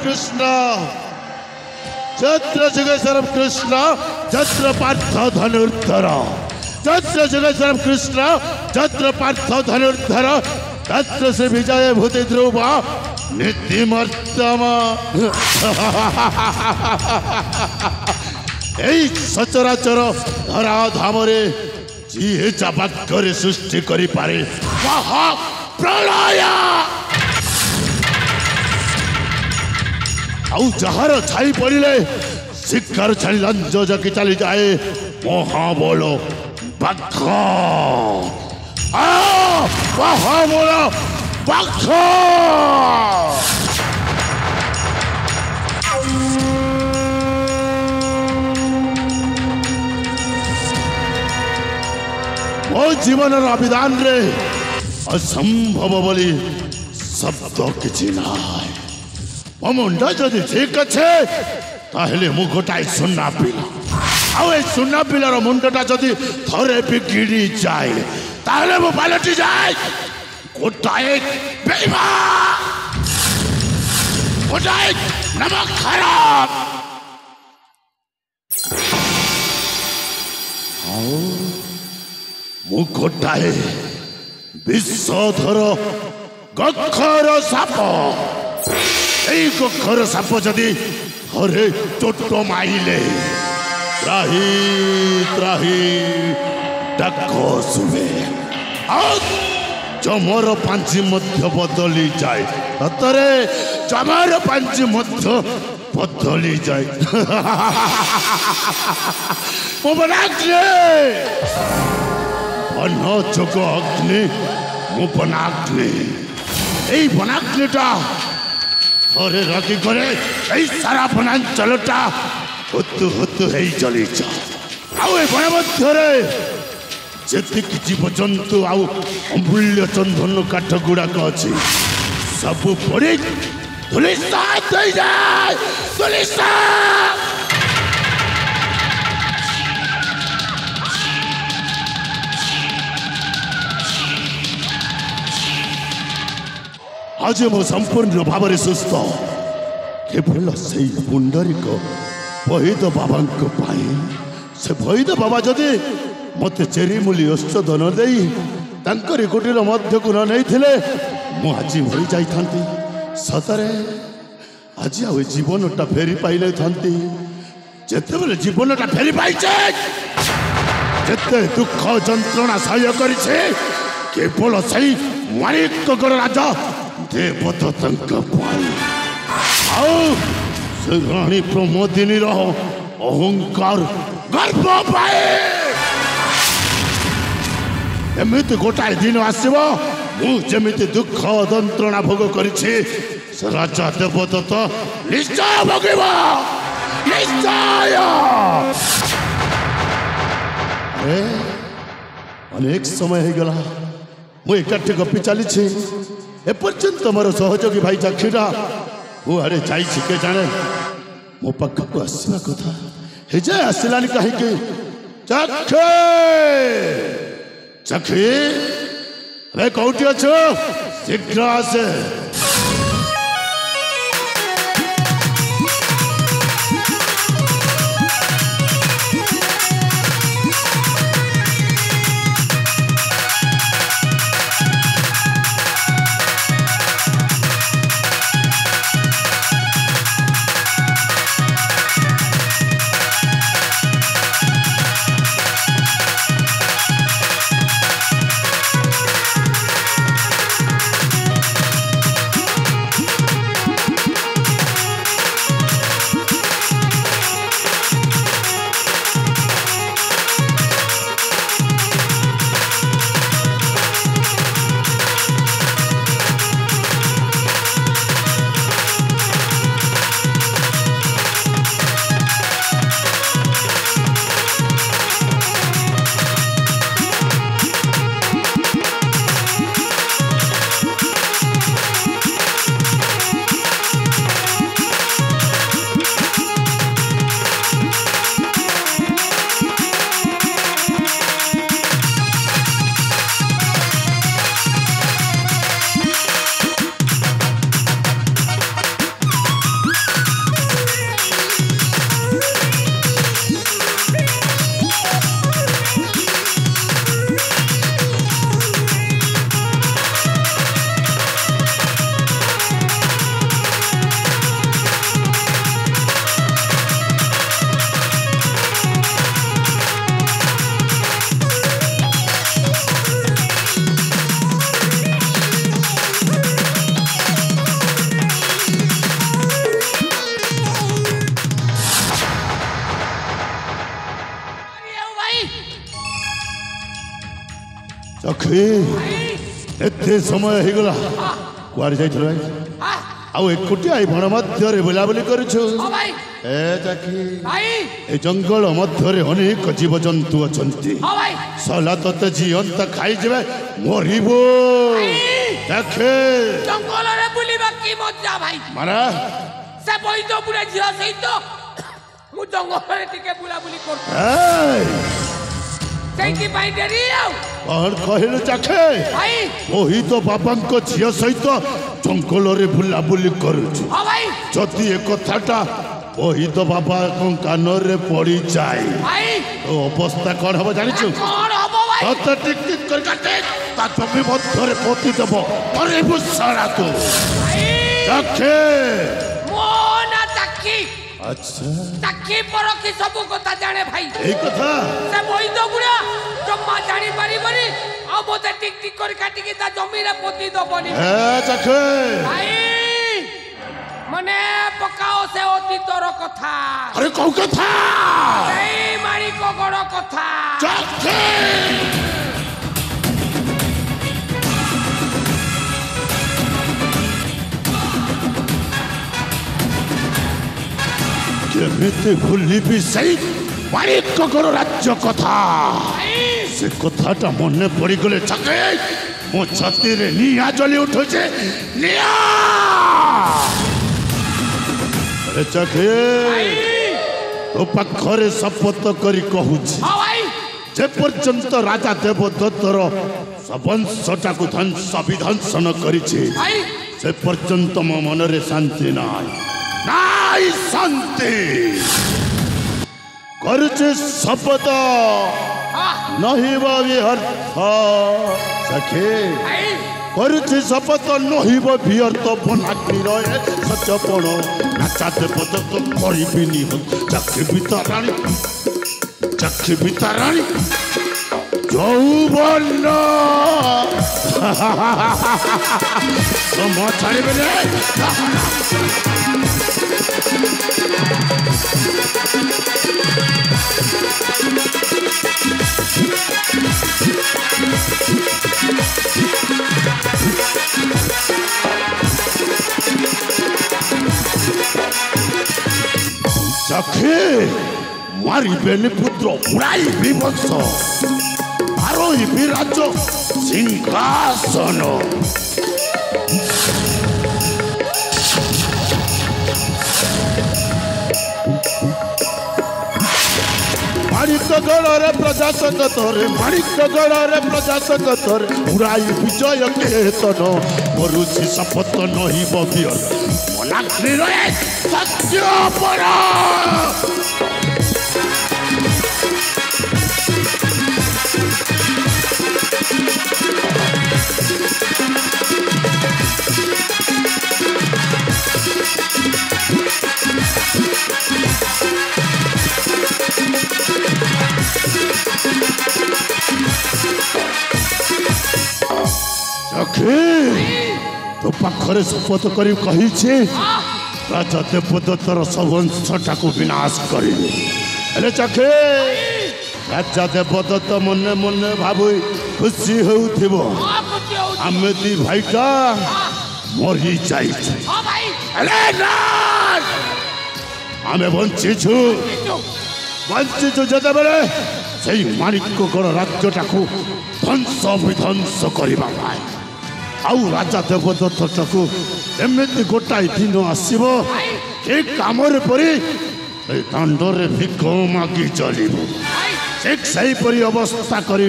कृष्ण जत्र जगेश्वरम कृष्ण जत्र पार्थ धनुर्धर जत्र जगेश्वरम कृष्ण जत्र पार्थ धनुर्धर तत्र से विजय भूति ध्रुव नीतिमर्तम सचराचर धरा धाम जी चापाक्य सृष्टि करि पारे प्रलय आउ जहार छाई पड़े शिखर छाड़ी लंज जकी चली जाए महाबल बाघ महाबल बाघ मो जीवन अभिधान रे असंभव बोली शब्द किसी ना मो मुंडा जदि ठीक अच्छे ताहले मु गोटाए सुना पिला आउ ए सुना पिलार मुंडटा जदि थरे भी गिरी जाए ताहले मु पालटी जाए गोटाए बेईमान गोटाए नमक खराब मु गोटाए विषधर गखर साप गखर साप जदि हरे चोट माइले त्राही त्राही डाक शुभे चमर पांची मध्य बदली जाए सतरे चमर पांची मध्य बदली जाए बन जोग अग्नि मु बनाग्नि এই বনাগ্নিটা ধরে রাখি করে এই সারা বনাঞ্চলটা হতু হতু হয়ে চলিছ আউ এই বন মধ্যে যেতিকি জীবজন্তু আউ অমূল্য চন্দন কাঠ গুড়াক ଅଛି ସବୁ ପଡ଼ି ଧୂଳିସାତ୍ ହୋଇଯାଏ ଧୂଳିସାତ୍ आज मो संपूर्ण भाव सुस्थ केवल से पुंडरीक बहिद बाबा से बहिद बाबा जदि मत चेरीमूली औषध न दे कुटीर मध्य को नहीं आज मरी जाती सतरे आज आ जीवनटा फेरी पाई था जिते बेले जीवनटा फेरी पाई जिते दुख जंत्रणा सह्य कर केवल से मालिक राजा देवदत्त राणी प्रमोदिनी अहंकार गर्व पाए एमती गोटाए दिन आसब मुझे दुख जंत्रणा भोग कर राजा देवदत्त निश्चय भोगव निश्चय अनेक समय हो गला मुझे एकाठी गपी चली एपर्यंत मोर सहयोगी भाई चाक्षीटा मुझे जाए जाने मो पाखक आसवा कथा हे जाए आसलानी कहीं चाक्षी चाक्षी अरे कौटी अच्छो शीघ्र आसे चखी एते समय हो गला कुआर जाइथलो आउ एकुटिया ए बण मध्य रे बुलाबुली करूछु ए चखी ए जंगल मध्य रे अनेक जीव जंतु अछंती सला तते जीवंत खाई जेबे मरिबो देखे जंगल रे बुलिबा की मजा भाई मारा से बई तो पुरे झियो सहित मु जंगल रे टिके बुलाबुली कर सेठी भाई डेरी आउ और कहले चखे भाई ओही तो बाबा को झियो सहित जंगल रे बुलाबुली करूछु हां भाई जति ए कथाटा ओही तो बाबा को कान रे पड़ी जाए भाई तो अवस्था कौन हबो जानिछु कौन हबो भाई तो टिक टिक कर काटे ता जमी मध्य रे पोती देबो अरे बुसारा तू भाई चखे मोना तक्की अच्छा तक्की पर की सब कथा जाने भाई ए कथा से बई तो गुड़ा जम्मा जानी पारी बनी आ मोते टिक टिक कर काटी के ता जमी रे पोती दो बनी ए चखे भाई मने पकाओ से अतीतर कथा अरे कौ कथा ei मारी को गड़ कथा चखे केमिति भूली भी सही मारी कगर राज्य कथा से कथाटा मन पड़ी गले चके मो छाती रे निया जली उठुचे निया अरे चके तो पाखरे शपथ करी कहूची हां भाई जे पर्यंत राजा देवदत्तर सबंशटा को ध्वंस विध्वंसन करिछि भाई से पर्यंत मो मन रे शांति नाई शांति करछे शपथ नहीं व्यर्थ सखे भाई करछे शपथ नहीं व्यर्थ बनाकी रहे सचपण नाचा देवदत्त करिबिनी चक्षु बिताराणी যৌবন তো ছাড়িবে সখে মারিবেনি পুত্র উড়াইবি বংশ আরোহিবি রাজ্য সিংহাসন মানিকগড়রে প্রজাসঙ্গতরে মানিকগড়রে প্রজাসঙ্গতরে উড়াই বিজয় কেতন করুছি শপথ নহিব বিয়র মনাগ্নি রয়ে সত্য পর तो पाखरे शपथ कर राजा देवदत्तर सबंशटा को विनाश करे चखे राजा देवदत्त मन मन भाबु खुशी होउथिबो आमे दी भाईटा मरी जाई आमे बंचिछु जते बेले सेई माणिक्यगढ़ राज्यटा को ध्वंस विध्वंस करबा पाए आउ राजा देवदत्त को एमती गोटाए दिन आसब ए कम परी दांडरे भिख मागी चलू ठीक सही परी अवस्था करी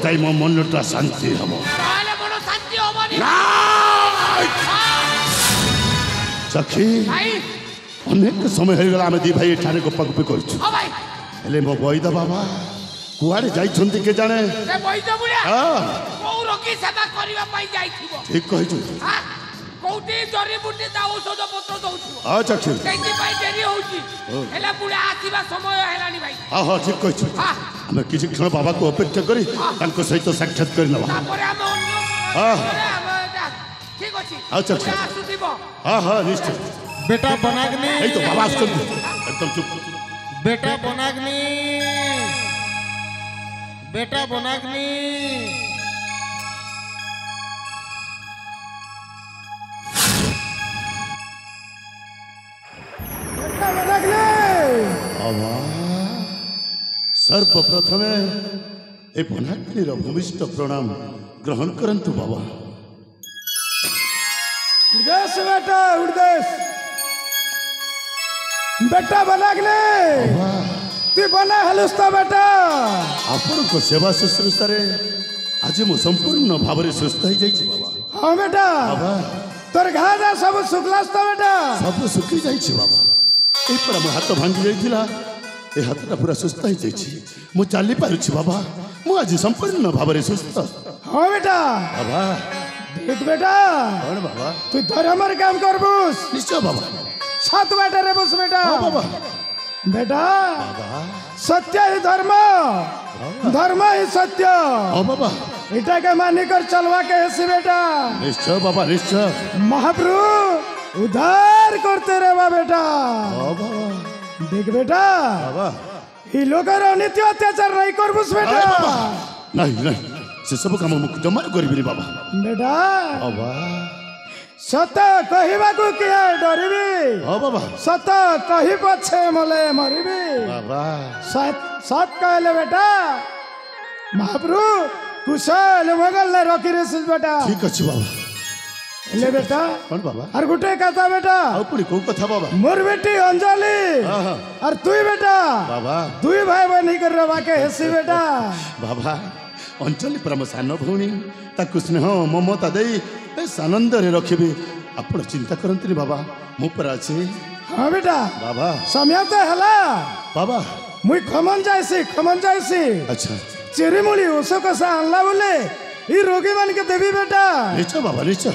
जाई मो मनटा शांति हम सखी अनेक समय हो गला आम दी भाई एठाने गपागपी कर मो बैद बाबा कुआड़े जाइछन्ति के जाने ठीक कहि कोटी जड़ी बूटी ता औषध पत्र दउछु अच्छा ठीक कैति भाई देरी होउची एला बुढ़ा आसीबा समय हेलानी भाई हां हां ठीक कहि हम किछि क्षण बाबा को अपेक्षा करी तानको सहित साक्षात करि नबा तापर हम अन्य हां ठीक अछि अच्छा ठीक आसुदिबो हां हां निश्चय बेटा बनाग्नि ए तो बाबा एकदम चुप बेटा बनाग्नि बेटा बनाग्नि सर्वप्रथमे ए बनाग्निर भूमिष्ठ प्रणाम ग्रहण करंतु बाबा। उर्देश बेटा उर्देश बेटा बनाग्नि तू बना हलुस तो बेटा आपण को सेवा शुश्रूषा रे आज मु संपूर्ण भाव रे सुस्थ हो जाई बाबा। हाँ बेटा बाबा तोर घाजा सब सुखलास तो बेटा सब सुखी जाई बाबा। ए पर मो हाथ भांगी जाइथिला ए हाथटा पूरा सुस्थ हो जाई मु चाली पारुछि बाबा। मु आज संपूर्ण भाव रे सुस्थ। हाँ बेटा बाबा देख बेटा कौन बाबा तू धर्मर काम करबुस निश्चय बाबा। सात बेटा रे बस बेटा हाँ बाबा बेटा बाबा सत्य ही धर्म धर्म ही सत्य हाँ बाबा इटा के मानी कर चलवा के ऐसे बेटा निश्चय बाबा निश्चय महाप्रभु उद्धार करते रहे बेटा। हाँ बाबा देख बेटा बाबा ये लोग नित्य अत्याचार नहीं करबुस बेटा नहीं नहीं से सब काम मुझे जमा करी बाबा। बेटा बाबा सत कहवा को किया डरबी हाँ बाबा सत कही पछे मले मरबी बाबा सत सत कहले बेटा महाप्रभु कुशल मंगल ने रखी रे बेटा ठीक अच्छी बाबा। ले बेटा कौन बाबा और गुटे कथा बेटा ଆଉ ପୁଣି କୋଉ କଥା ବାବା। मोर बेटी अंजलि हाँ हाँ और तुई बेटा बाबा दुई भाई बहन कर रवा के हेसी बेटा बाबा अंचली परम सान भौणी ताकू स्नेह ममता देई बेस आनंदरे रखिबे। आपण चिंता करंतनी बाबा मु पर अछि। हाँ बेटा बाबा समय तो हला बाबा मुई खमन जाइसी अच्छा चिरिमुली ओसो कसा आनला बोले ई रोगी मान के देवी बेटा निश्चय बाबा निश्चय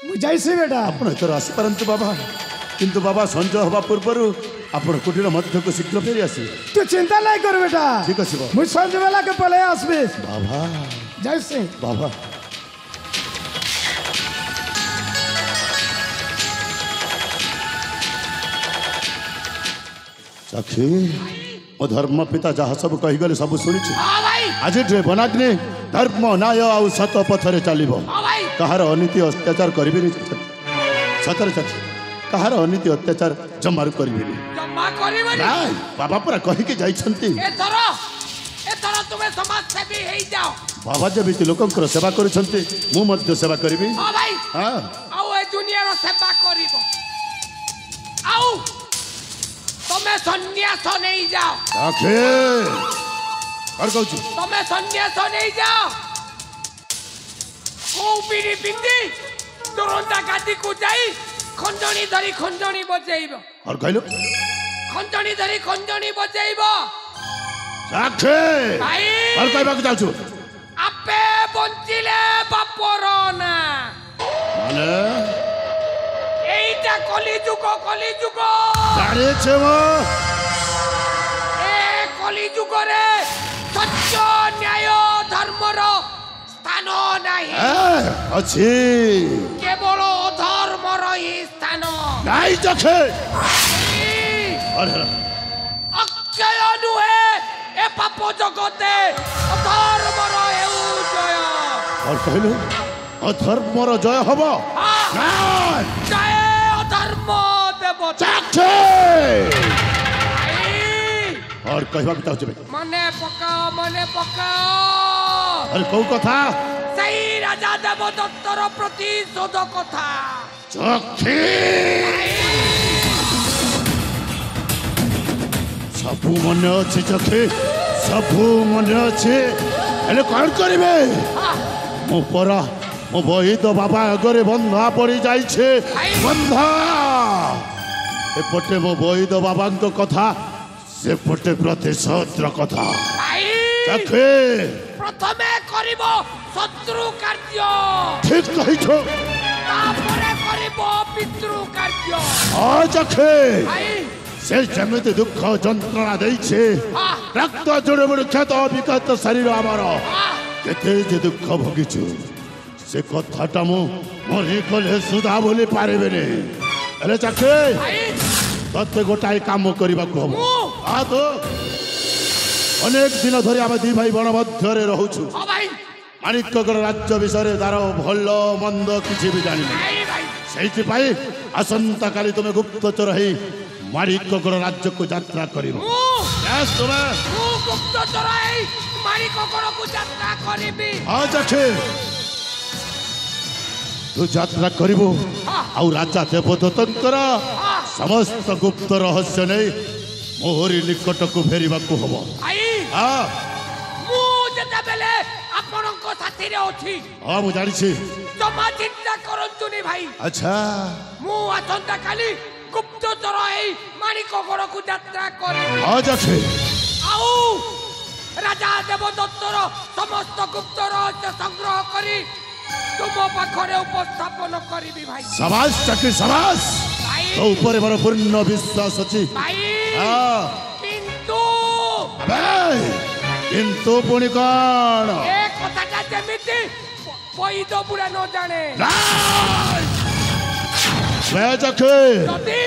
मुई जाइसी बेटा आपण एतर आसी पारंतु बाबा किंतु बाबा संजय हवा पूर्वरु आपण कुटीर मध्य को शीघ्र फेरी आसी। तू चिंता नहीं कर बेटा ठीक अछि बाबा। मुई संज बेला के पले आसबे बाबा जाइसी बाबा सखी मो धर्म पिता जहाँ सब कहीगले सब शुणी हाँ भाई आज बनाग्नि धर्म न्याय आउ सत पथरे चलो हाँ भाई कहार अनीति अत्याचार करें सतरे सच कहार अनीति अत्याचार जमारू करें जमा करिबनी नाई बाबा पूरा कहीकि जाइछंती एथर तुम्हें समाज सेवी हे जाओ बाबा जब लोकंकर सेवा करुछंती मु मध्य सेवा करबी। हाँ भाई हाँ आउ ए दुनिया रो सेवा करिबो आउ तुम्हें सन्यास नहीं जाओ आखे और कहू तुम्हें सन्यास नहीं जाओ कोपीरी पिंदी तुरंता गादी को जाई खंजनी धरी खंजनी बजेइबो और कहलो खंजनी धरी खंजनी बजेइबो आखे भाई और कहबा के जाऊ आपे बंचिले बापर ना माने এইটা কলিযুগ জানে ছেমো এ কলিযুগরে সত্য ন্যায় ধর্মর স্থান নাই আছে কেবল অধর্মর হি স্থান নাই দেখে আরে অক্ষয় নুহে এ পাপ জগতে অধর্মর হেউ জয় और कहलो अधर्मर जय हबो নাই জয় অধর্ম দেবতা जाखे এই, और कहबा के चाहू মনে পকাও अरे कौ कथा সেই রাজা দেবদত্তর প্রতিশোধ কথা चखे सबू मन अच्छे चखे सबू मन अच्छे हेले कौन करिवे मो परा मो बहिद बाबा अगरे बंधा पड़ी जाइछे बंधा एपटे मो बहिद बाबा कथा सेपटे प्रतिशोधर कथा ভাই चखे প্রথমে করিব শত্রু কার্য ठीक कहिछो তারপরে করিব পিতৃ কার্য आ चखे ভাই से जमित दुख जंत्रणा देइछे रक्त जोड़े बड़ क्षत विकत शरीर आमर केते जे दुख भोगिछु से कथाटा मु मरी कले सुधा बोली पारेबेने अरे चखे ভাই तते गोटाई काम करबा को हम आ तो অনেক দিন ধরে আমি দুই ভাই বন মধ্যে রহুছু ହଁ ভাই মানিকগড় রাজ্য বিষয়ে তার ভাল মন্দ কিছু বি জানি না ଭାଇ ଭାଇ সেইপাই আসন্তা কালি তুমি গুপ্তচর হই মানিকগড় রাজ্যকু যাত্রা করিব তুমি ମୁଁ ଗୁପ୍ତଚର ହେଇ ମାଣିକଗଡ଼କୁ ଯାତ୍ରା କରିବି আজ আছে তু যাত্রা করিব আউ রাজা দেবদত্তঙ্কর সমস্ত গুপ্ত রহস্য নেই মোহরি নিকটকু ফেরিবাকু হব ଭାଇ হ্যাঁ ମୁଁ ଯେତେବେଳେ ଆପଣଙ୍କ ସାଥିରେ ଅଛି হ্যাঁ মু জানিছি ଜମା ଚିନ୍ତା କରନ୍ତୁନି ଭାଇ আচ্ছা ମୁଁ ଆସନ୍ତା କାଲି ଗୁପ୍ତଚର ହେଇ ମାଣିକଗଡ଼କୁ ଯାତ୍ରା କରିବି আজ আছে ଆଉ ରାଜା ଦେବଦତ୍ତର ସମସ୍ତ ଗୁପ୍ତ ରହସ୍ୟ ସଂଗ୍ରହ କରି ତୁମ ପାଖରେ ଉପସ୍ଥାପନ କରିବି ଭାଇ সাবাস চাকরি সাবাস ଭାଇ তো উপরে বড় পূর্ণ বিশ্বাস আছে ଭାଇ হ্যাঁ କିନ୍ତୁ ভাই কিন্তু পুনি কোন ଏ କଥାଟା ଯେମିତି ବୈଦ ବୁଢ଼ା ନ ଜାଣେ বেজাকে ଯଦି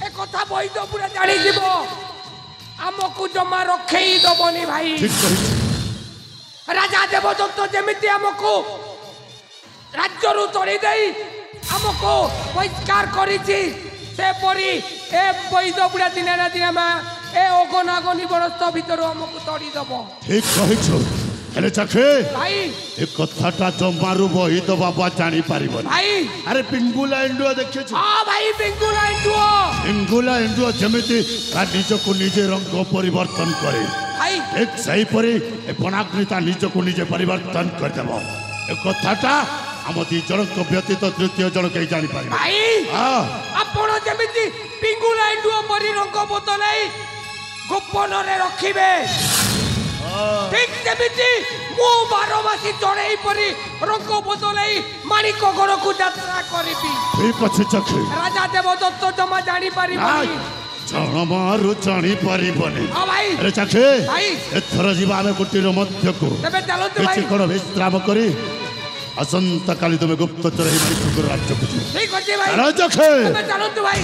ଏ କଥା ବୈଦ ବୁଢ଼ା ଜାଣିଯିବ ଆମକୁ ଜମା ରଖେଇ ଦବନି ଭାଇ ঠিক কইছি ରାଜା ଦେବଦତ୍ତ ଯେମିତି ଆମକୁ ରାଜ୍ୟରୁ ତଡ଼ି ଦେଇ ଆମକୁ ବହିଷ୍କାର କରିଛି ସେପରି ଏ ବୈଦ ବୁଢ଼ା ଦିନେ ନା ଦିନେ ମା ଏ ଅଗନାଗନି ବରଷ ଭିତରୁ ଆମକୁ ତଡ଼ି ଦବ ঠিক কইছ ହେଲେ ଚାଖେ ଭାଇ ଏ କଥାଟା ଜମାରୁ ବହିତ ବାବା ଜାଣି ପାରିବନି ଭାଇ ଆରେ ପିଙ୍ଗୁଲା ଏଣ୍ଡୁଅ ଦେଖିଛୁ ହଁ ଭାଇ ବେଙ୍ଗୁଲା ଏଣ୍ଡୁଅ ପିଙ୍ଗୁଲା ଏଣ୍ଡୁଅ ଯେମିତି ତା ନିଜକୁ ନିଜେ ରଙ୍ଗ ପରିବର୍ତ୍ତନ କରେ ଭାଇ ঠিক সেইপরি এ বনাগ্নি তা নিজକୁ ନିଜে ପରିବର୍ତ୍ତନ କରିଦେବ ଏ କଥାଟା ଆମ ଦି ଜଣଙ୍କ ବ୍ୟତୀତ ତୃତୀୟ ଜଣ କେହି ଜାଣିପାରିବେ ଭାଇ ହଁ ଆପଣ ଯେମିତି ପିଙ୍ଗୁଲା ଏଣ୍ଡୁଅ ପରି ରଙ୍ଗ ବଦଳାଇ ଗୋପନରେ ରଖିବେ ଠିକ ସେମିତି ମୁଁ ବାରମାସୀ ଚଢ଼େଇ ପରି ରଙ୍ଗ ବଦଳାଇ ମାଣିକଗଡ଼କୁ ଯାତ୍ରା କରିବି ঠিক ଅଛି ଚାଖେ ରାଜା ଦେବଦତ୍ତ ଜମା ଜାଣିପାରିବନି ଜମାରୁ ଜାଣିପାରିବନି ହଁ ଭାଇ ଆରେ ଚାଖେ ଭାଇ ଏଥର ଯିବା ଆମେ କୁଟୀର ମଧ୍ୟକୁ ତେବେ ଚାଲନ୍ତୁ କିଛି ଭାଇ କ'ଣ ବିଶ୍ରାମ କରି ଆସନ୍ତା କାଲି ତୁମେ ଗୁପ୍ତଚର ହେଇ ରାଜ୍ୟକୁ ଯିବ ଠିକ ଅଛି ଭାଇ ଚାଲ ଚାଖେ ତେବେ ଚାଲନ୍ତୁ ଭାଇ